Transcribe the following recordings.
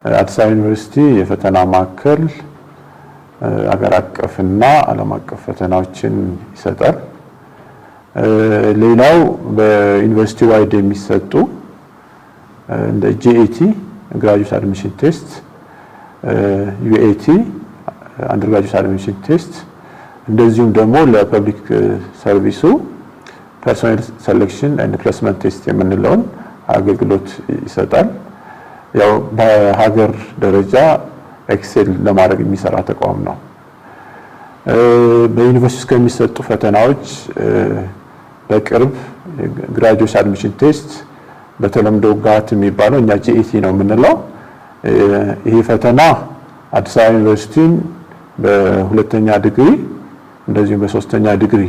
አዲስ አበባ ዩኒቨርሲቲ የፈተና ማዕከል አገር አቀፍና ዓለም አቀፍ ፈተናዎችን ይሰጣል። ሌላው በዩኒቨርሲቲ ዋይድ የሚሰጡ እንደ GAT graduate admission test UAT undergraduate admission test እንደዚሁም ደግሞ ለፐብሊክ ሰርቪሱ ፐርሶናል ሴሌክሽን ኤንድ ፕሌስመንት ቴስት የምንለውን አገልግሎት ይሰጣል። ያው በሀገር ደረጃ ኤክሴል ለማድረግ የሚሰራ ተቋም ነው። በዩኒቨርሲቲ ከሚሰጡ ፈተናዎች በቅርብ ግራጁዌት አድሚሽን ቴስት በተለምዶ ጋት የሚባለው እኛ GAT ነው የምንለው። ይሄ ፈተና አዲስ አበባ ዩኒቨርሲቲን በሁለተኛ ዲግሪ እንደዚሁም በሶስተኛ ዲግሪ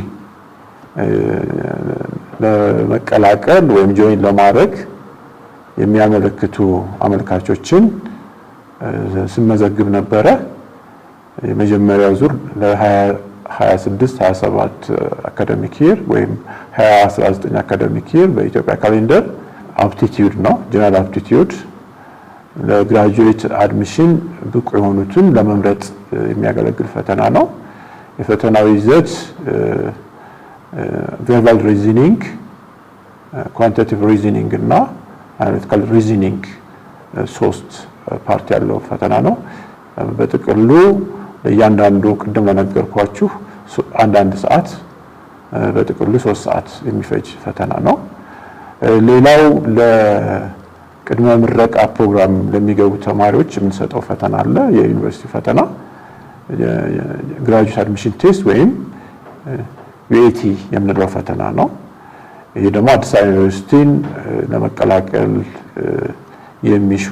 ለመቀላቀል ወይም ጆይን ለማድረግ የሚያመለክቱ አመልካቾችን ስመዘግብ ነበረ። የመጀመሪያው ዙር ለ26 27 አካዳሚክ ይር ወይም 2019 አካዳሚክ ይር በኢትዮጵያ ካሌንደር አፕቲቲዩድ ነው፣ ጀነራል አፕቲቲዩድ ለግራጁዌት አድሚሽን ብቁ የሆኑትን ለመምረጥ የሚያገለግል ፈተና ነው። የፈተናው ይዘት ቨርባል ሪዝኒንግ፣ ኳንቲቴቲቭ ሪዝኒንግ እና አናሊቲካል ሪዝኒንግ ሶስት ፓርት ያለው ፈተና ነው። በጥቅሉ ለእያንዳንዱ ቅድም ለነገርኳችሁ አንድ ሰዓት በጥቅሉ 3 ሰዓት የሚፈጅ ፈተና ነው። ሌላው ለቅድመ ምረቃ ፕሮግራም ለሚገቡ ተማሪዎች የምንሰጠው ፈተና አለ። የዩኒቨርሲቲ ፈተና ግራጁዌት አድሚሽን ቴስት ወይም UAT የምንለው ፈተና ነው። ይሄ ደግሞ አዲስ አበባ ዩኒቨርሲቲን ለመቀላቀል የሚሹ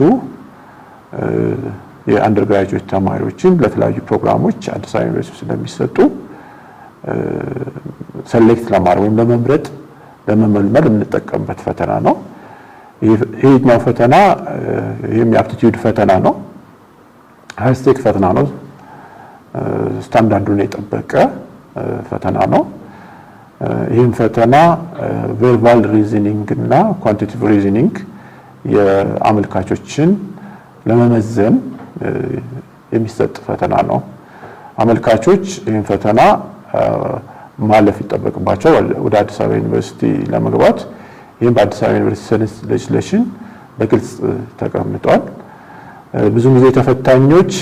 የአንደርግራጁዌት ተማሪዎችን ለተለያዩ ፕሮግራሞች አዲስ አበባ ዩኒቨርሲቲ ስለሚሰጡ ሴሌክት ለማድረግ ወይም ለመምረጥ ለመመልመል የምንጠቀምበት ፈተና ነው። ይሄኛው ፈተና የአፕቲቲዩድ ፈተና ነው። ሃይ ስቴክ ፈተና ነው። ስታንዳርዱን የጠበቀ ፈተና ነው። ይህም ፈተና ቨርባል ሪዝኒንግ እና ኳንቲቲቭ ሪዝኒንግ የአመልካቾችን ለመመዘን የሚሰጥ ፈተና ነው። አመልካቾች ይህን ፈተና ማለፍ ይጠበቅባቸው ወደ አዲስ አበባ ዩኒቨርሲቲ ለመግባት። ይህም በአዲስ አበባ ዩኒቨርሲቲ ሌጅስሌሽን በግልጽ ተቀምጧል። ብዙ ጊዜ ተፈታኞች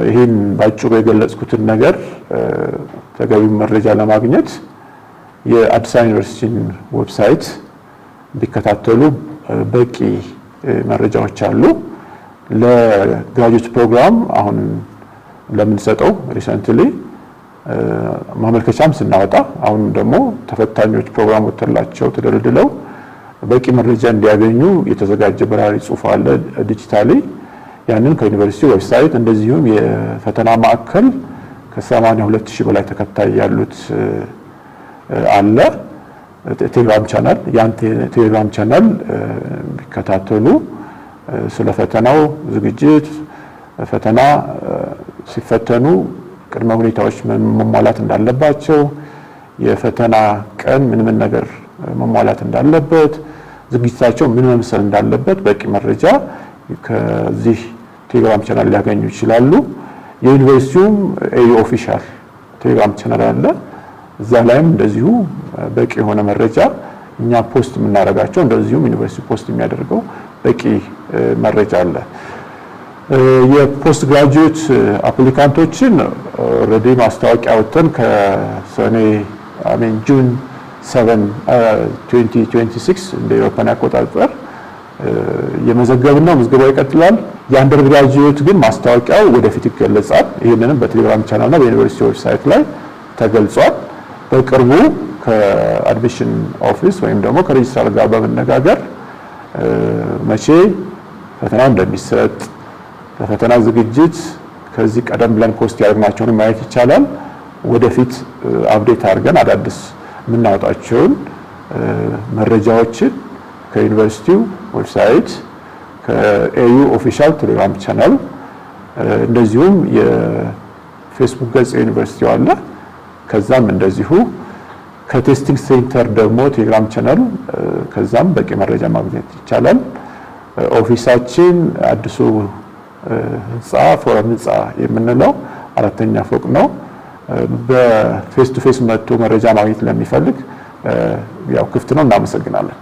ይህን ባጭሩ የገለጽኩትን ነገር ተገቢው መረጃ ለማግኘት የአዲስ አበባ ዩኒቨርሲቲን ዌብሳይት ቢከታተሉ በቂ መረጃዎች አሉ። ለግራጁዌት ፕሮግራም አሁን ለምንሰጠው ሪሰንትሊ ማመልከቻም ስናወጣ አሁን ደግሞ ተፈታኞች ፕሮግራም ወጥተላቸው ተደልድለው በቂ መረጃ እንዲያገኙ የተዘጋጀ በራሪ ጽሑፍ አለ ዲጂታሊ። ያንን ከዩኒቨርሲቲ ዌብሳይት እንደዚሁም የፈተና ማዕከል ከ82000 በላይ ተከታይ ያሉት አለ ቴሌግራም ቻናል። ያን ቴሌግራም ቻናል ቢከታተሉ ስለ ፈተናው ዝግጅት፣ ፈተና ሲፈተኑ ቅድመ ሁኔታዎች መሟላት እንዳለባቸው፣ የፈተና ቀን ምን ነገር መሟላት እንዳለበት፣ ዝግጅታቸው ምን መምሰል እንዳለበት በቂ መረጃ ከዚህ ቴሌግራም ቻናል ሊያገኙ ይችላሉ። የዩኒቨርሲቲውም AU ኦፊሻል ቴሌግራም ቻናል አለ። እዛ ላይም እንደዚሁ በቂ የሆነ መረጃ እኛ ፖስት የምናደርጋቸው እንደዚሁም ዩኒቨርሲቲ ፖስት የሚያደርገው በቂ መረጃ አለ። የፖስት ግራጁዌት አፕሊካንቶችን ኦልሬዲ ማስታወቂያ ወጥተን ጁን 7 2026 እንደ አውሮፓውያን አቆጣጠር የመዘገብን ነው። ምዝገባው ይቀጥላል። የአንደር ግራጁዌት ግን ማስታወቂያው ወደፊት ይገለጻል። ይሄንንም በቴሌግራም ቻናልና በዩኒቨርሲቲ ዌብሳይት ላይ ተገልጿል። በቅርቡ ከአድሚሽን ኦፊስ ወይም ደግሞ ከሬጅስትራር ጋር በመነጋገር መቼ ፈተናው እንደሚሰጥ ለፈተና ዝግጅት ከዚህ ቀደም ብለን ፖስት ያደረግናቸውን ማየት ይቻላል። ወደፊት አፕዴት አድርገን አዳዲስ የምናወጣቸውን መረጃዎችን ከዩኒቨርሲቲው ዌብሳይት ከAU ኦፊሻል ቴሌግራም ቻናል እንደዚሁም የፌስቡክ ገጽ ዩኒቨርሲቲው አለ። ከዛም እንደዚሁ ከቴስቲንግ ሴንተር ደግሞ ቴሌግራም ቻናል ከዛም በቂ መረጃ ማግኘት ይቻላል። ኦፊሳችን አዲሱ ህንጻ ፎረም ህንጻ የምንለው 4ኛ ፎቅ ነው። በፌስ ቱ ፌስ መጥቶ መረጃ ማግኘት ለሚፈልግ ያው ክፍት ነው። እናመሰግናለን።